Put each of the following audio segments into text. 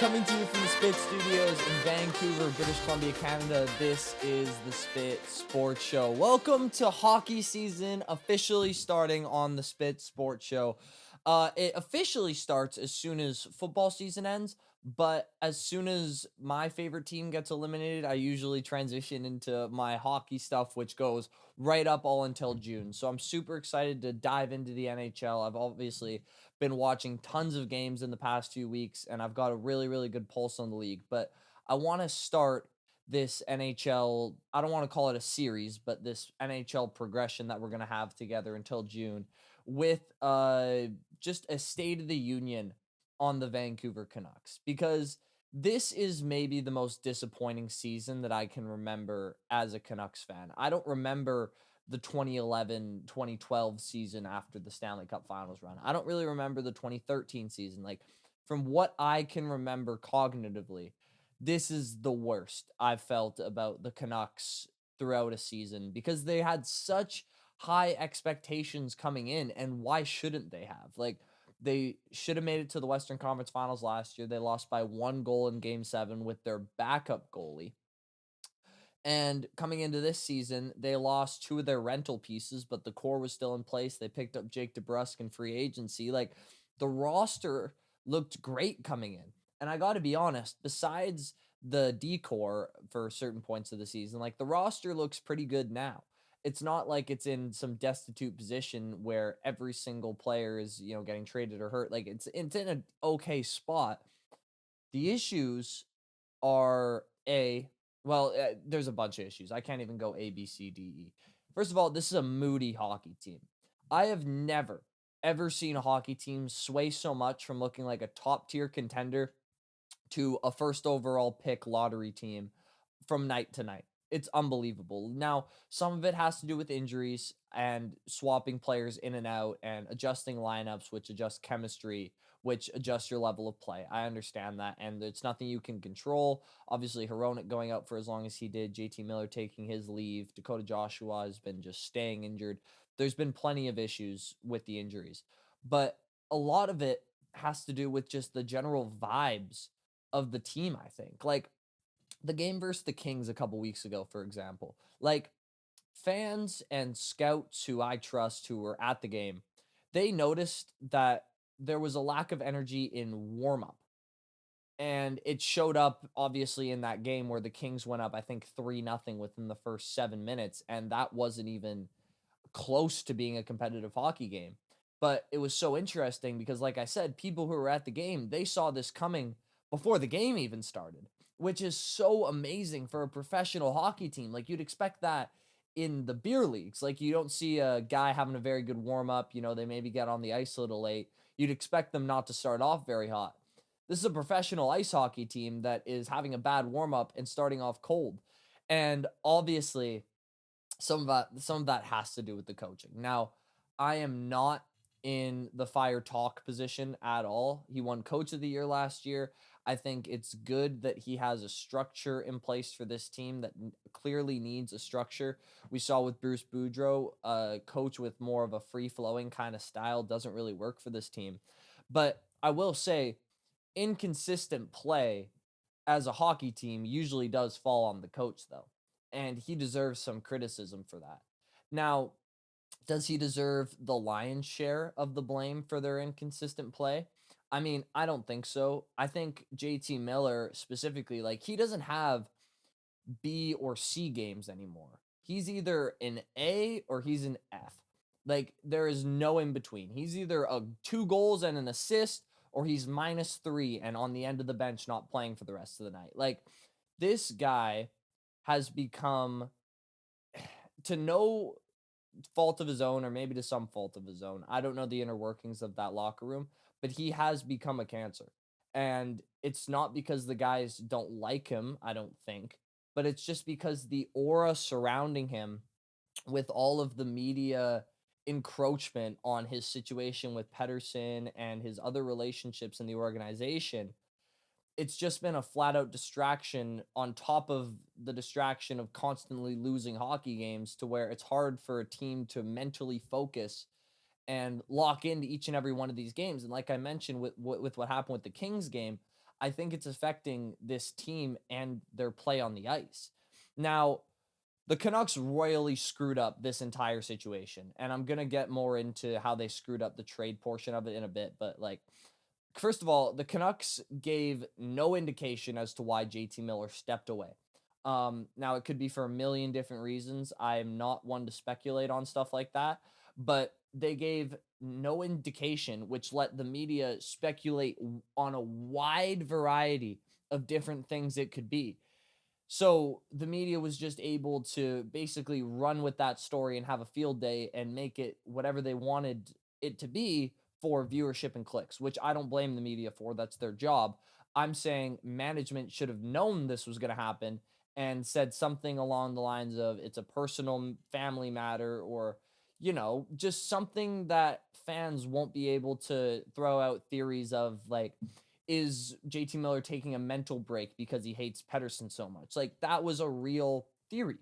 Coming to you from the Spit Studios in Vancouver, British Columbia, Canada. This is the Spit Sports Show. Welcome to hockey season, officially starting on the Spit Sports Show. It officially starts as soon as football season ends, but as soon as my favorite team gets eliminated, I usually transition into my hockey stuff, which goes right up all until June. So I'm super excited to dive into the NHL. I've obviously been watching tons of games in the past few weeks, and I've got a really, really good pulse on the league. But I want to start this NHL, I don't want to call it a series, but this NHL progression that we're going to have together until June with just a state of the union on the Vancouver Canucks, because this is maybe the most disappointing season that I can remember as a Canucks fan. I don't remember the 2011-2012 season after the Stanley Cup Finals run. I don't really remember the 2013 season. Like, from what I can remember cognitively, this is the worst I've felt about the Canucks throughout a season, because they had such high expectations coming in, and why shouldn't they have? Like, they should have made it to the Western Conference Finals last year. They lost by 1 goal in Game 7 with their backup goalie. And coming into this season, they lost 2 of their rental pieces, but the core was still in place. They picked up Jake DeBrusk in free agency. Like, the roster looked great coming in. And I got to be honest, besides the decor for certain points of the season, like, the roster looks pretty good now. It's not like it's in some destitute position where every single player is, getting traded or hurt. Like, it's in an okay spot. The issues are there's a bunch of issues. I can't even go A, B, C, D, E. First of all, this is a moody hockey team. I have never, ever seen a hockey team sway so much from looking like a top tier contender to a first overall pick lottery team from night to night. It's unbelievable. Now, some of it has to do with injuries and swapping players in and out and adjusting lineups, which adjust chemistry, which adjust your level of play. I understand that, and it's nothing you can control. Obviously, Hronek going out for as long as he did, JT Miller taking his leave, Dakota Joshua has been just staying injured. There's been plenty of issues with the injuries, but a lot of it has to do with just the general vibes of the team, I think. Like, the game versus the Kings a couple weeks ago, for example, like, fans and scouts who I trust who were at the game, they noticed that there was a lack of energy in warm up. And it showed up obviously in that game where the Kings went up, I think 3-0 within the first 7 minutes. And that wasn't even close to being a competitive hockey game. But it was so interesting because, like I said, people who were at the game, they saw this coming before the game even started, which is so amazing for a professional hockey team. Like, you'd expect that in the beer leagues. Like, you don't see a guy having a very good warm up. They maybe get on the ice a little late. You'd expect them not to start off very hot. This is a professional ice hockey team that is having a bad warm up and starting off cold. And obviously, some of that has to do with the coaching. Now, I am not in the fire talk position at all. He won coach of the year last year. I think it's good that he has a structure in place for this team that clearly needs a structure. We saw with Bruce Boudreau, a coach with more of a free-flowing kind of style doesn't really work for this team. But I will say, inconsistent play as a hockey team usually does fall on the coach, though, and he deserves some criticism for that. Now, does he deserve the lion's share of the blame for their inconsistent play? I mean, I don't think so. I think JT Miller specifically, like, he doesn't have B or C games anymore. He's either an A or he's an F. Like, there is no in between. He's either a 2 goals and an assist, or he's -3 and on the end of the bench not playing for the rest of the night. Like, this guy has become, to no fault of his own, or maybe to some fault of his own, I don't know the inner workings of that locker room, but he has become a cancer. And it's not because the guys don't like him, I don't think, but it's just because the aura surrounding him, with all of the media encroachment on his situation with Pedersen and his other relationships in the organization, it's just been a flat out distraction on top of the distraction of constantly losing hockey games, to where it's hard for a team to mentally focus and lock into each and every one of these games. And like I mentioned with what happened with the Kings game, I think it's affecting this team and their play on the ice. Now, the Canucks royally screwed up this entire situation, and I'm going to get more into how they screwed up the trade portion of it in a bit, but like, first of all, the Canucks gave no indication as to why JT Miller stepped away. Now it could be for a million different reasons. I am not one to speculate on stuff like that, but they gave no indication, which let the media speculate on a wide variety of different things it could be. So the media was just able to basically run with that story and have a field day and make it whatever they wanted it to be for viewership and clicks, which I don't blame the media for. That's their job. I'm saying management should have known this was going to happen and said something along the lines of it's a personal family matter, or, just something that fans won't be able to throw out theories of, like, is JT Miller taking a mental break because he hates Pedersen so much? Like, that was a real theory.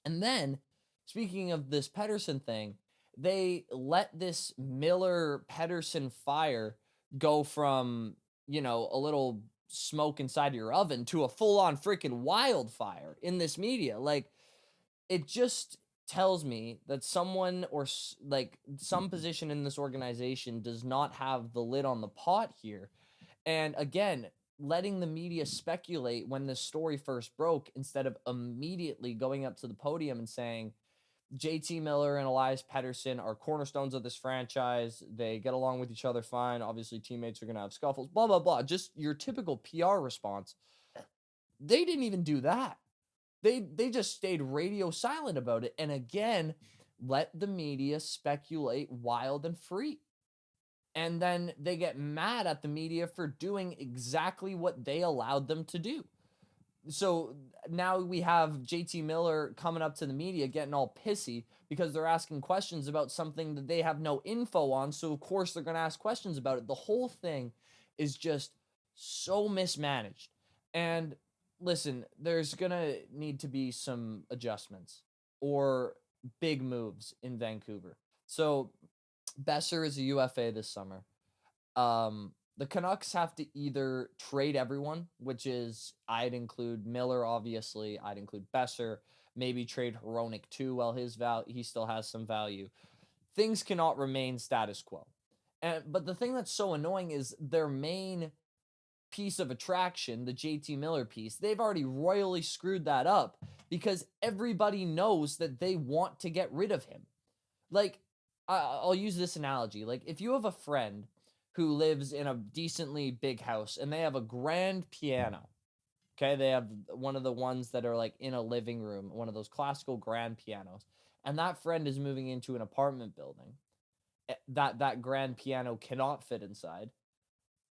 And then, speaking of this Pedersen thing, they let this Miller Pedersen fire go from, a little smoke inside your oven to a full on freaking wildfire in this media. Like, it just tells me that someone or like some position in this organization does not have the lid on the pot here. And again, letting the media speculate when this story first broke instead of immediately going up to the podium and saying, JT Miller and Elias Pettersson are cornerstones of this franchise. They get along with each other fine. Obviously, teammates are going to have scuffles, blah, blah, blah. Just your typical PR response. They didn't even do that. They just stayed radio silent about it. And again, let the media speculate wild and free. And then they get mad at the media for doing exactly what they allowed them to do. So now we have JT Miller coming up to the media getting all pissy because they're asking questions about something that they have no info on. So, of course, they're going to ask questions about it. The whole thing is just so mismanaged. And listen, there's going to need to be some adjustments or big moves in Vancouver. So Besser is a UFA this summer. The Canucks have to either trade everyone, which is I'd include Miller, obviously. I'd include Besser. Maybe trade Hronek too. While he still has some value. Things cannot remain status quo. But the thing that's so annoying is their main piece of attraction, the JT Miller piece. They've already royally screwed that up because everybody knows that they want to get rid of him. Like, I'll use this analogy. Like, if you have a friend who lives in a decently big house and they have a grand piano, okay? They have one of the ones that are like in a living room, one of those classical grand pianos. And that friend is moving into an apartment building. That grand piano cannot fit inside.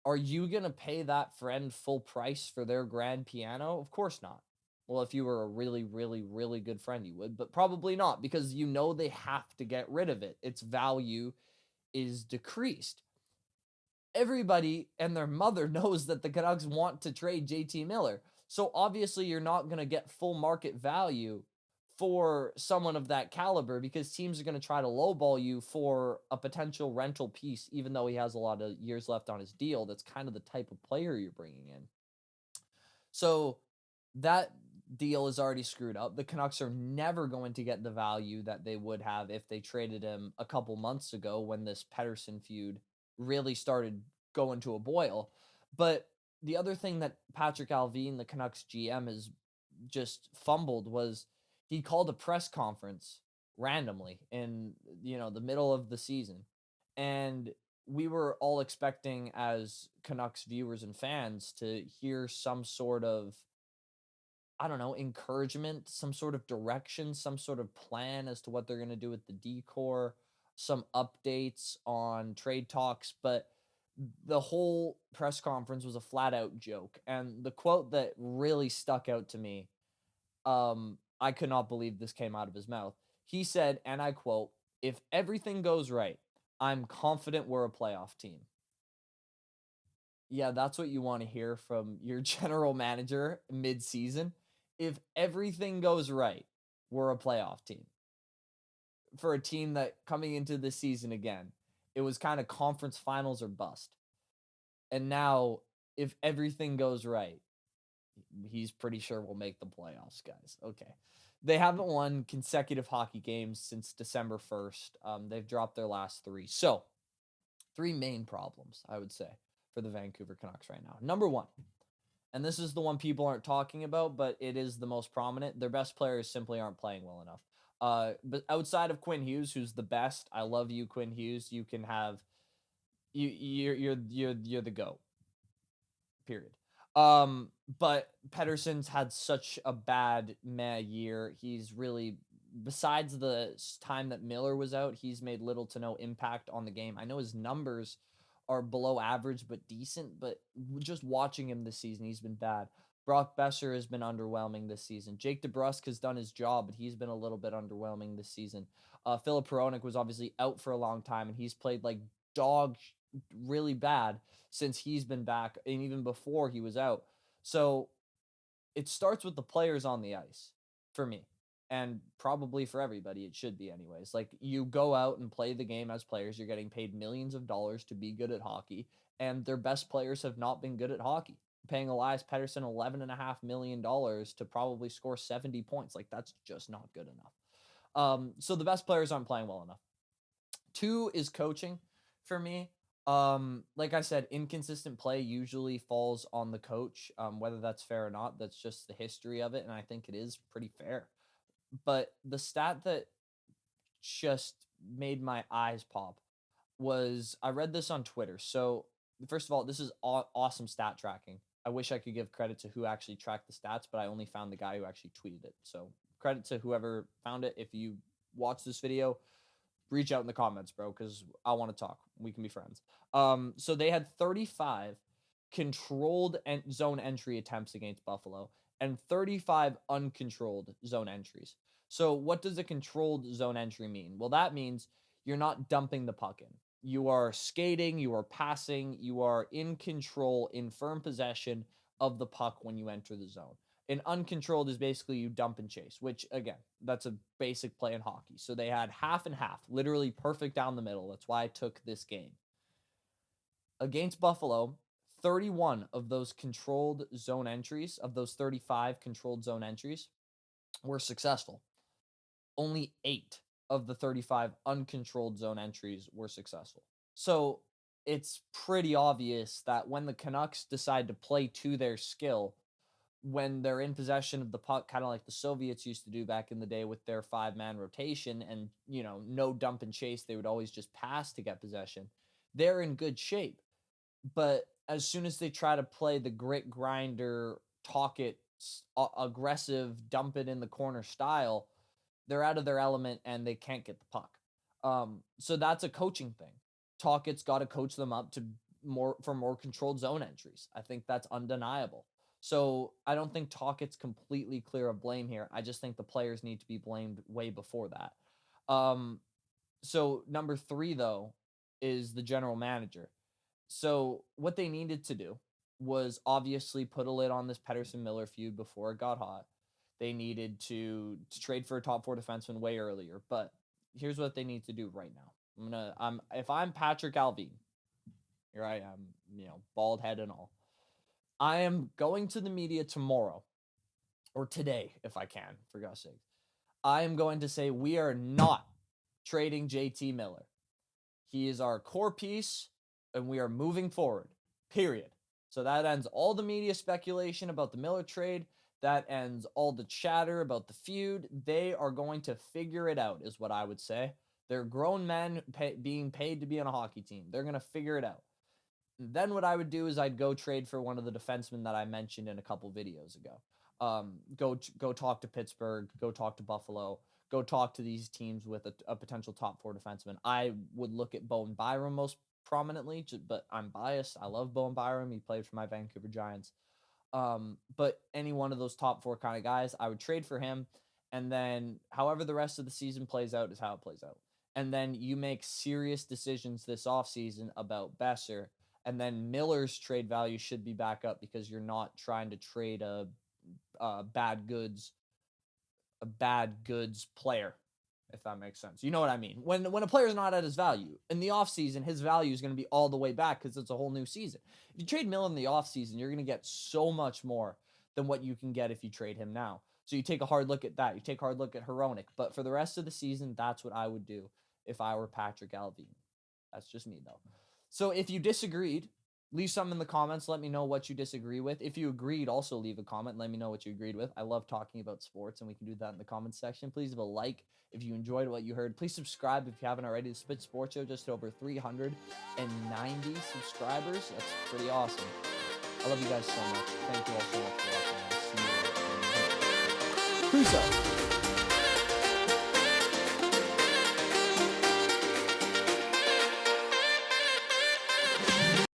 Are you going to pay that friend full price for their grand piano? Of course not. Well, if you were a really, really, really good friend, you would, but probably not because you know they have to get rid of it. Its value is decreased. Everybody and their mother knows that the Canucks want to trade JT Miller. So obviously you're not going to get full market value for someone of that caliber because teams are going to try to lowball you for a potential rental piece, even though he has a lot of years left on his deal. That's kind of the type of player you're bringing in. So that deal is already screwed up. The Canucks are never going to get the value that they would have if they traded him a couple months ago when this Pedersen feud really started going to a boil. But the other thing that Patrick Allvin, the Canucks GM, has just fumbled was he called a press conference randomly in, the middle of the season. And we were all expecting as Canucks viewers and fans to hear some sort of, I don't know, encouragement, some sort of direction, some sort of plan as to what they're going to do with the decor, some updates on trade talks. But the whole press conference was a flat out joke. And the quote that really stuck out to me, I could not believe this came out of his mouth. He said, and I quote, "If everything goes right, I'm confident we're a playoff team." Yeah, that's what you want to hear from your general manager mid-season. If everything goes right, we're a playoff team. For a team that coming into this season again, it was kind of conference finals or bust. And now if everything goes right, he's pretty sure we'll make the playoffs, guys. Okay. They haven't won consecutive hockey games since December 1st. They've dropped their last three. So, three main problems, I would say, for the Vancouver Canucks right now. Number one, and this is the one people aren't talking about, but it is the most prominent. Their best players simply aren't playing well enough. But outside of Quinn Hughes, who's the best, I love you, Quinn Hughes. You can have you're the GOAT. Period. But Pedersen's had such a bad year. He's really, besides the time that Miller was out, he's made little to no impact on the game. I know his numbers are below average but decent, but just watching him this season, he's been bad. Brock Besser has been underwhelming this season. Jake DeBrusk has done his job, but he's been a little bit underwhelming this season. Filip Hronek was obviously out for a long time, and he's played like dog really bad since he's been back and even before he was out. So it starts with the players on the ice for me, and probably for everybody. It should be anyways. Like, you go out and play the game as players, you're getting paid millions of dollars to be good at hockey, and their best players have not been good at hockey. Paying Elias Pettersson $11.5 million to probably score 70 points. Like, that's just not good enough. So the best players aren't playing well enough. Two is coaching for me. Like I said, inconsistent play usually falls on the coach. Whether that's fair or not, that's just the history of it, and I think it is pretty fair. But the stat that just made my eyes pop was, I read this on Twitter. So first of all, this is awesome stat tracking. I wish I could give credit to who actually tracked the stats, but I only found the guy who actually tweeted it. So credit to whoever found it. If you watch this video, reach out in the comments, bro, because I want to talk. We can be friends. So they had 35 controlled zone entry attempts against Buffalo and 35 uncontrolled zone entries. So what does a controlled zone entry mean? Well, that means you're not dumping the puck in. You are skating, you are passing, you are in control, in firm possession of the puck when you enter the zone. And uncontrolled is basically you dump and chase, which, again, that's a basic play in hockey. So they had half and half, literally perfect down the middle. That's why I took this game. Against Buffalo, 31 of those controlled zone entries, of those 35 controlled zone entries, were successful. Only 8 of the 35 uncontrolled zone entries were successful. So it's pretty obvious that when the Canucks decide to play to their skill, when they're in possession of the puck, kind of like the Soviets used to do back in the day with their 5-man rotation and, no dump and chase, they would always just pass to get possession. They're in good shape. But as soon as they try to play the grit grinder, talk it, aggressive, dump it in the corner style, they're out of their element and they can't get the puck. So that's a coaching thing. Talkett's got to coach them up to more controlled zone entries. I think that's undeniable. So I don't think Talkett's completely clear of blame here. I just think the players need to be blamed way before that. So number 3, though, is the general manager. So what they needed to do was obviously put a lid on this Pedersen-Miller feud before it got hot. They needed to trade for a top 4 defenseman way earlier. But here's what they need to do right now. If I'm Patrick Alvin, here I am, bald head and all. I am going to the media tomorrow, or today, if I can, for God's sake. I am going to say we are not trading JT Miller. He is our core piece, and we are moving forward, period. So that ends all the media speculation about the Miller trade. That ends all the chatter about the feud. They are going to figure it out, is what I would say. They're grown men being paid to be on a hockey team. They're going to figure it out. Then what I would do is I'd go trade for one of the defensemen that I mentioned in a couple videos ago. Go talk to Pittsburgh. Go talk to Buffalo. Go talk to these teams with a potential top 4 defenseman. I would look at Bowen Byram most prominently, but I'm biased. I love Bowen Byram. He played for my Vancouver Giants. But any one of those top 4 kind of guys, I would trade for him. And then however the rest of the season plays out is how it plays out. And then you make serious decisions this offseason about Besser. And then Miller's trade value should be back up because you're not trying to trade a bad goods player. if that makes sense. You know what I mean? When a player's not at his value, in the offseason, his value is going to be all the way back because it's a whole new season. If you trade Miller in the offseason, you're going to get so much more than what you can get if you trade him now. So you take a hard look at that. You take a hard look at Hronek. But for the rest of the season, that's what I would do if I were Patrick Allvin. That's just me, though. So if you disagreed, leave something in the comments. Let me know what you disagree with. If you agreed, also leave a comment. Let me know what you agreed with. I love talking about sports, and we can do that in the comments section. Please leave a like if you enjoyed what you heard. Please subscribe if you haven't already. The Spit Sports Show, just over 390 subscribers. That's pretty awesome. I love you guys so much. Thank you all so much for watching. I'll see you later. Peace out.